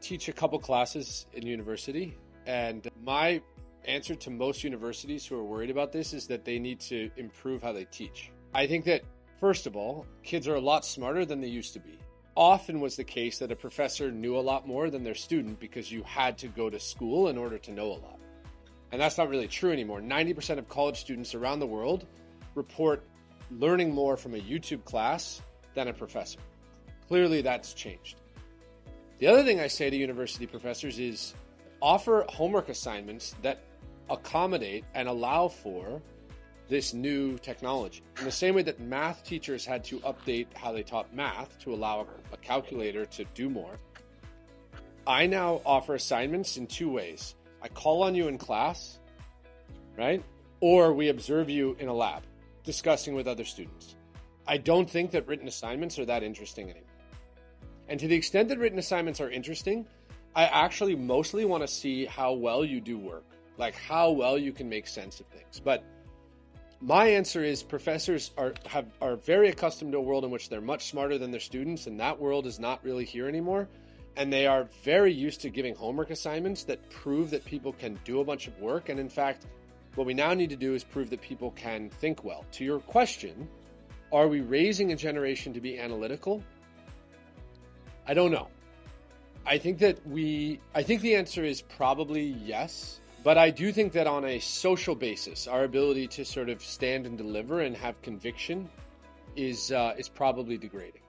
teach a couple classes in university, and my answer to most universities who are worried about this is that they need to improve how they teach. I think that, first of all, kids are a lot smarter than they used to be. Often was the case that a professor knew a lot more than their student because you had to go to school in order to know a lot. And that's not really true anymore. 90% of college students around the world report learning more from a YouTube class than a professor. Clearly that's changed. The other thing I say to university professors is offer homework assignments that accommodate and allow for this new technology. In the same way that math teachers had to update how they taught math to allow a calculator to do more, I now offer assignments in two ways. I call on you in class, right? Or we observe you in a lab discussing with other students. I don't think that written assignments are that interesting anymore. And to the extent that written assignments are interesting, I actually mostly want to see how well you do work, like how well you can make sense of things. But my answer is professors are very accustomed to a world in which they're much smarter than their students, and that world is not really here anymore. And they are very used to giving homework assignments that prove that people can do a bunch of work. And in fact, what we now need to do is prove that people can think well. To your question, are we raising a generation to be analytical? I don't know. I think the answer is probably yes. But I do think that on a social basis, our ability to sort of stand and deliver and have conviction is probably degrading.